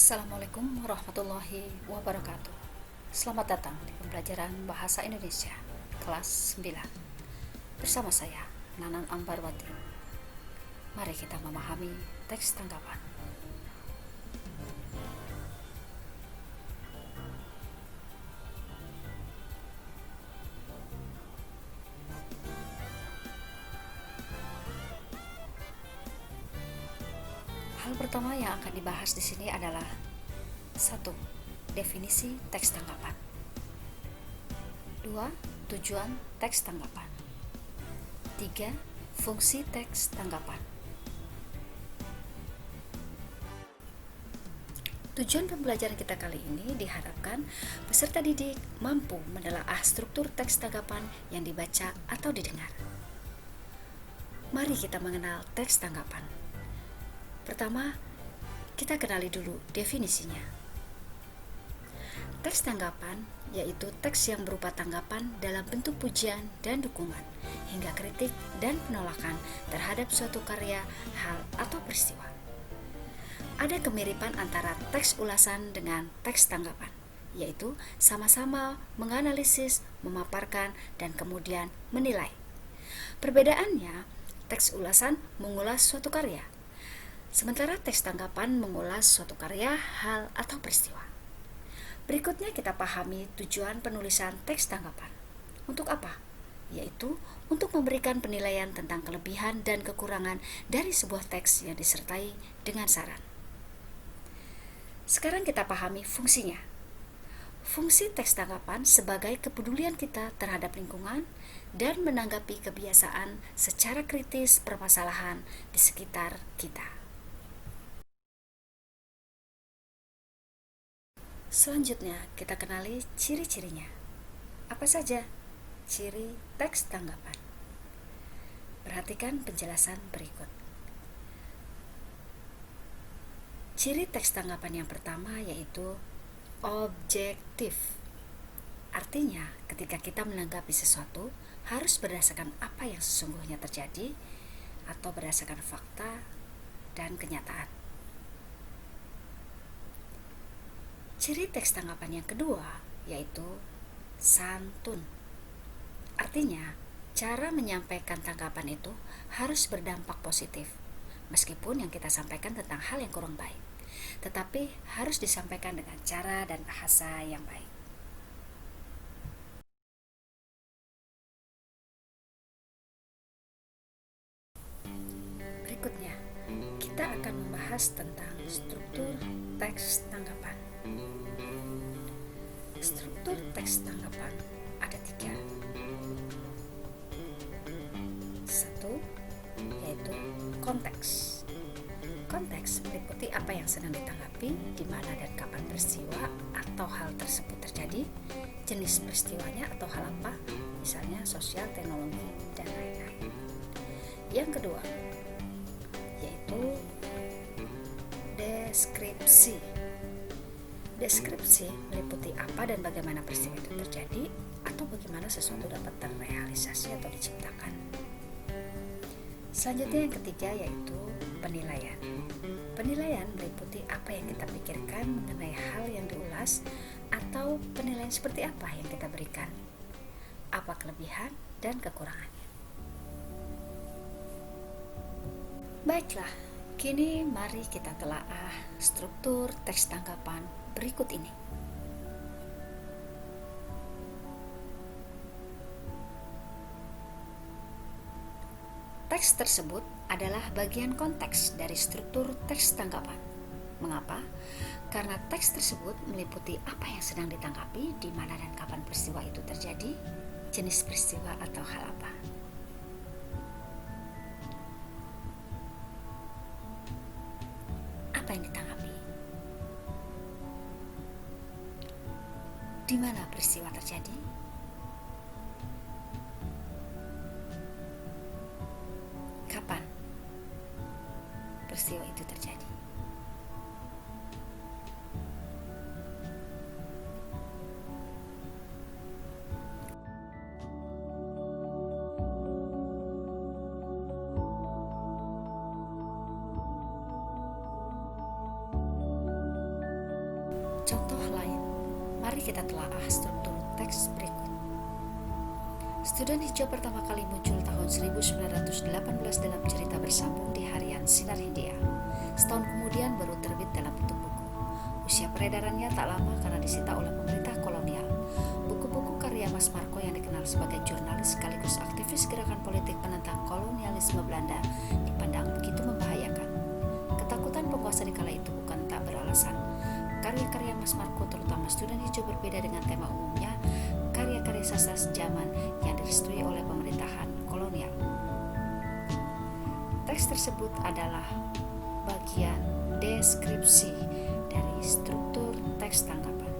Assalamualaikum warahmatullahi wabarakatuh. Selamat datang di pembelajaran Bahasa Indonesia kelas 9 bersama saya, Nanan Ambarwati. Mari kita memahami teks tanggapan. Hal pertama yang akan dibahas di sini adalah 1. Definisi teks tanggapan. 2. Tujuan teks tanggapan. 3. Fungsi teks tanggapan. Tujuan pembelajaran kita kali ini diharapkan peserta didik mampu menelaah struktur teks tanggapan yang dibaca atau didengar. Mari kita mengenal teks tanggapan. Pertama, kita kenali dulu definisinya. Teks tanggapan yaitu teks yang berupa tanggapan dalam bentuk pujian dan dukungan, hingga kritik dan penolakan terhadap suatu karya, hal, atau peristiwa. Ada kemiripan antara teks ulasan dengan teks tanggapan, yaitu sama-sama menganalisis, memaparkan, dan kemudian menilai. Perbedaannya, teks ulasan mengulas suatu karya, sementara teks tanggapan mengulas suatu karya, hal, atau peristiwa. Berikutnya kita pahami tujuan penulisan teks tanggapan. Untuk apa? Yaitu untuk memberikan penilaian tentang kelebihan dan kekurangan dari sebuah teks yang disertai dengan saran. Sekarang kita pahami fungsinya. Fungsi teks tanggapan sebagai kepedulian kita terhadap lingkungan dan menanggapi kebiasaan secara kritis permasalahan di sekitar kita. Selanjutnya, kita kenali ciri-cirinya. Apa saja ciri teks tanggapan? Perhatikan penjelasan berikut. Ciri teks tanggapan yang pertama yaitu objektif. Artinya, ketika kita menanggapi sesuatu, harus berdasarkan apa yang sesungguhnya terjadi atau berdasarkan fakta dan kenyataan. Ciri teks tanggapan yang kedua yaitu santun. Artinya, cara menyampaikan tanggapan itu harus berdampak positif, meskipun yang kita sampaikan tentang hal yang kurang baik, tetapi harus disampaikan dengan cara dan bahasa yang baik. Berikutnya, kita akan membahas tentang struktur teks tanggapan. Struktur teks tanggapan ada 3. 1. Yaitu konteks. Konteks meliputi apa yang sedang ditanggapi, di mana dan kapan peristiwa atau hal tersebut terjadi, jenis peristiwanya atau hal apa, misalnya sosial, teknologi, dan lain-lain. Yang kedua, yaitu deskripsi. Deskripsi meliputi apa dan bagaimana peristiwa itu terjadi atau bagaimana sesuatu dapat terrealisasi atau diciptakan. Selanjutnya yang ketiga yaitu penilaian. Penilaian meliputi apa yang kita pikirkan mengenai hal yang diulas atau penilaian seperti apa yang kita berikan, apa kelebihan dan kekurangannya. Baiklah, kini mari kita telaah struktur teks tanggapan berikut ini. Teks tersebut adalah bagian konteks dari struktur teks tanggapan. Mengapa? Karena teks tersebut meliputi apa yang sedang ditanggapi, di mana dan kapan peristiwa itu terjadi, jenis peristiwa atau hal apa. Apa yang ditanggapi? Di mana peristiwa terjadi? Kapan peristiwa itu terjadi? contoh lain, mari kita telaah struktur teks berikut. Student Hijau pertama kali muncul tahun 1918 dalam cerita bersambung di harian Sinar Hindia. Setahun kemudian baru terbit dalam bentuk buku. Usia peredarannya tak lama karena disita oleh pemerintah kolonial. Buku-buku karya Mas Marco yang dikenal sebagai jurnalis sekaligus aktivis gerakan politik penentang kolonialisme Belanda dipandang begitu membahayakan. Ketakutan penguasa di kala itu bukan tak beralasan. Karya-karya Mas Marco terutama Student Hijau berbeda dengan tema umumnya karya-karya sastra sejaman yang direstui oleh pemerintahan kolonial. Teks tersebut adalah bagian deskripsi dari struktur teks tanggapan.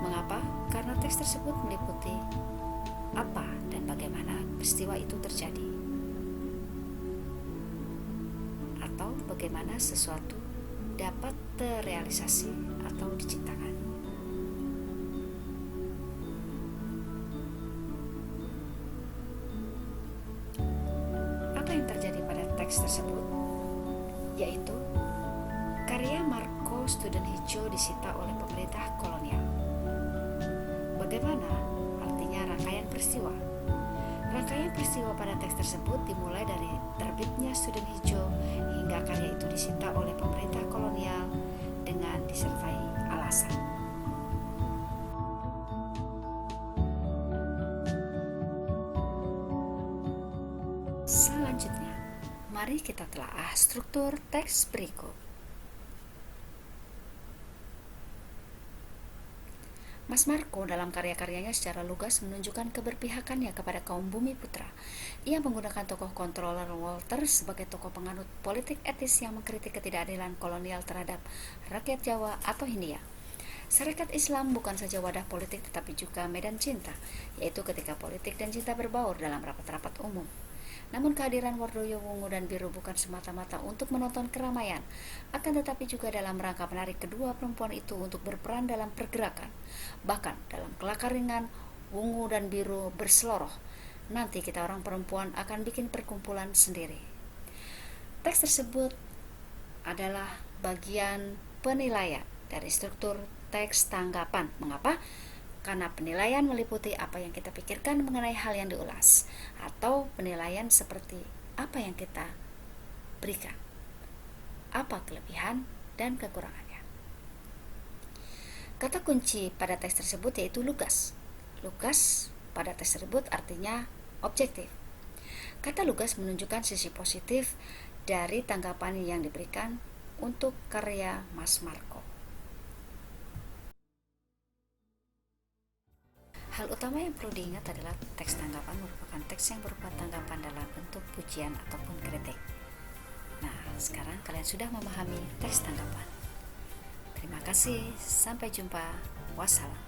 Mengapa? Karena teks tersebut meliputi apa dan bagaimana peristiwa itu terjadi, atau bagaimana sesuatu dapat terrealisasi atau diciptakan. Apa yang terjadi pada teks tersebut? Yaitu karya Marco Student Hijau disita oleh pemerintah kolonial. Bagaimana? Artinya rangkaian peristiwa. Rangkaian peristiwa pada teks tersebut dimulai dari terbitnya Student Hijau hingga karya itu disita oleh pemerintah kolonial dengan disertai alasan. Selanjutnya, mari kita telaah struktur teks berikut. Mas Marco dalam karya-karyanya secara lugas menunjukkan keberpihakannya kepada kaum bumi putra. Ia menggunakan tokoh controller Walter sebagai tokoh penganut politik etis yang mengkritik ketidakadilan kolonial terhadap rakyat Jawa atau Hindia. Sarekat Islam bukan saja wadah politik tetapi juga medan cinta, yaitu ketika politik dan cinta berbaur dalam rapat-rapat umum. Namun kehadiran Wardoyo, Wungu, dan Biru bukan semata-mata untuk menonton keramaian, akan tetapi juga dalam rangka menarik kedua perempuan itu untuk berperan dalam pergerakan. Bahkan dalam kelakar ringan, Wungu dan Biru berseloroh. Nanti kita orang perempuan akan bikin perkumpulan sendiri. Teks tersebut adalah bagian penilaian dari struktur teks tanggapan. Mengapa? Karena penilaian meliputi apa yang kita pikirkan mengenai hal yang diulas, atau penilaian seperti apa yang kita berikan, apa kelebihan dan kekurangannya. Kata kunci pada teks tersebut yaitu lugas. Lugas pada teks tersebut artinya objektif. Kata lugas menunjukkan sisi positif dari tanggapan yang diberikan untuk karya Mas Marco. Hal utama yang perlu diingat adalah teks tanggapan merupakan teks yang berupa tanggapan dalam bentuk pujian ataupun kritik. Nah, sekarang kalian sudah memahami teks tanggapan. Terima kasih, sampai jumpa. Wassalam.